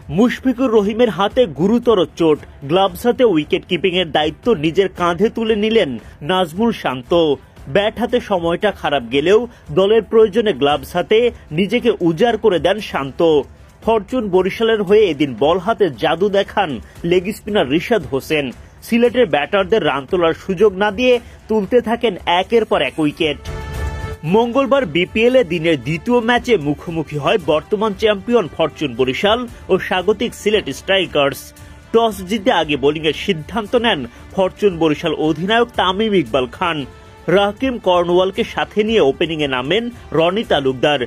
মুশফিকুর রহিমের হাতে গুরুতর চোট, গ্লাভস হাতে উইকেট কিপিং এর দায়িত্ব নিজের কাঁধে তুলে নিলেন নাজমুল শান্ত। ব্যাট হাতে সময়টা খারাপ গেলেও দলের প্রয়োজনে গ্লাভস হাতে নিজেকে উজাড় করে দেন শান্ত। ফরচুন বরিশালের হয়ে এদিন বল হাতে জাদু দেখান লেগ স্পিনার রিশাদ হোসেন। সিলেটের ব্যাটারদের রান তোলার সুযোগ না দিয়ে তুলতে থাকেন একের পর এক উইকেট। মঙ্গলবার বিপিএল এ দিনের দ্বিতীয় ম্যাচে মুখোমুখি হয় বর্তমান চ্যাম্পিয়ন ফরচুন বরিশাল ও স্বাগতিক সিলেট স্ট্রাইকার্স। টস জিতে আগে বোলিংয়ের সিদ্ধান্ত নেন ফরচুন বরিশাল অধিনায়ক তামিম ইকবাল খান। রাকিম কর্নওয়ালকে সাথে নিয়ে ওপেনিংয়ে নামেন রনি তালুকদার।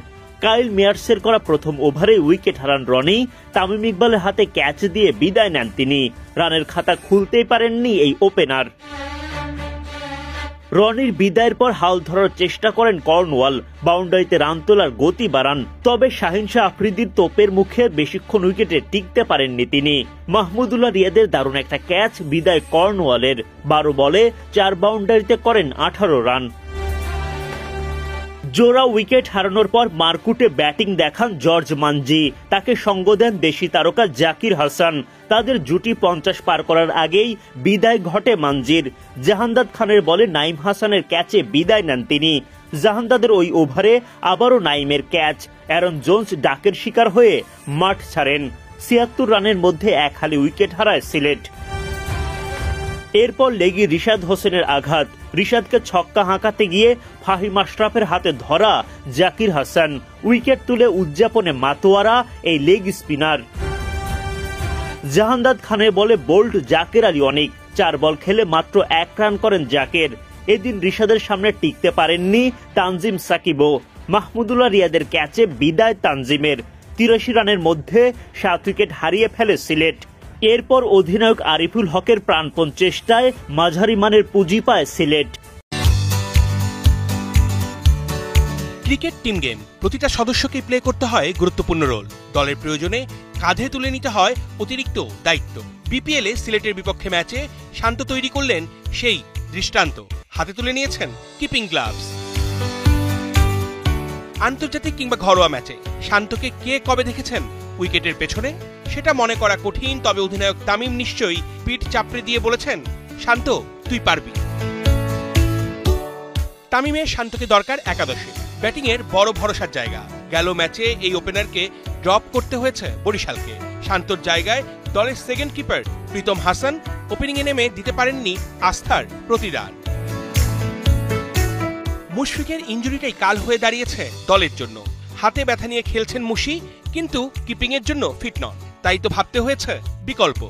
কাইল মেয়ার্সের করা প্রথম ওভারে উইকেট হারান রনি। তামিম ইকবালের হাতে ক্যাচ দিয়ে বিদায় নেন তিনি। রানের খাতা খুলতেই পারেননি এই ওপেনার। রনির বিদায়ের পর হাল ধরার চেষ্টা করেন কর্নওয়াল, বাউন্ডারিতে রান তোলার গতি বাড়ান। তবে শাহিন শাহ আফ্রিদির তোপের মুখে বেশিক্ষণ উইকেটে টিকতে পারেননি তিনি। মাহমুদুল্লাহ রিয়াদের দারুণ একটা ক্যাচ বিদায় কর্নওয়ালের। 12 বলে 4 বাউন্ডারিতে করেন 18 রান। জোড়া উইকেট হারানোর পর মারকুটে ব্যাটিং দেখান জর্জ মানজি। তাকে সঙ্গ দেন দেশি তারকা জাকির হাসান। তাদের জুটি 50 পার করার আগেই বিদায় ঘটে মানজির। জাহানদাদ খানের বলে নাইম হাসানের ক্যাচে বিদায় নেন তিনি। জাহানদাদের ওই ওভারে আবারও নাইমের ক্যাচ। অ্যারন জোন্স ডাকের শিকার হয়ে মাঠ ছাড়েন। 76 রানের মধ্যে এক হালি উইকেট হারায় সিলেট। এরপর লেগে রিশাদ হোসেনের আঘাত। রিশাদকে ছক্কা হাঁকাতে গিয়ে ফাহিম আশরাফের হাতে ধরা জাকির হাসান। উইকেট তুলে উদযাপনে মাতোয়ারা এই লেগ স্পিনার। জাহানদাদ খানের বলে বোল্ড জাকের আলী অনেক। 4 বল খেলে মাত্র 1 রান করেন জাকের। এদিন রিশাদের সামনে টিকতে পারেননি তানজিম সাকিবও। মাহমুদুল্লাহ রিয়াদের ক্যাচে বিদায় তানজিমের। 83 রানের মধ্যে 7 উইকেট হারিয়ে ফেলে সিলেট। এরপর অধিনায়ক আরিফুল হকের প্রাণপণ চেষ্টায় মাঝারি মানের পুঁজি পায় সিলেট। ক্রিকেট টিম গেম, প্রতিটা সদস্যকে প্লে করতে হয় গুরুত্বপূর্ণ রোল। দলের প্রয়োজনে কাঁধে তুলে নিতে হয় অতিরিক্ত দায়িত্ব। বিপিএল এ সিলেটের বিপক্ষে ম্যাচে শান্ত তৈরি করলেন সেই দৃষ্টান্ত। হাতে তুলে নিয়েছেন কিপিং গ্লাভস। আন্তর্জাতিক কিংবা ঘরোয়া ম্যাচে শান্তকে কে কবে দেখেছেন উইকেটের পেছনে? সেটা মনে করা কঠিন, তবে অধিনায়ক তামিম নিশ্চয়ই পিঠ চাপড়ে দিয়ে বলেছেন, শান্ত তুই পারবি। তামিমের শান্তকে দরকার একাদশে। ব্যাটিং এর বড় ভরসার জায়গা। গেল ম্যাচে এই ওপেনারকে ড্রপ করতে হয়েছে বরিশালকে। শান্তর জায়গায় দলের সেকেন্ড কিপার প্রীতম হাসান ওপেনিংয়ে নেমে দিতে পারেননি আস্থার প্রতিদান। মুশফিকের ইনজুরিটাই কাল হয়ে দাঁড়িয়েছে দলের জন্য। হাতে ব্যথা নিয়ে খেলছেন মুশি, কিন্তু কিপিং এর জন্য ফিট নন। তাই তো ভাবতে হয়েছে বিকল্প।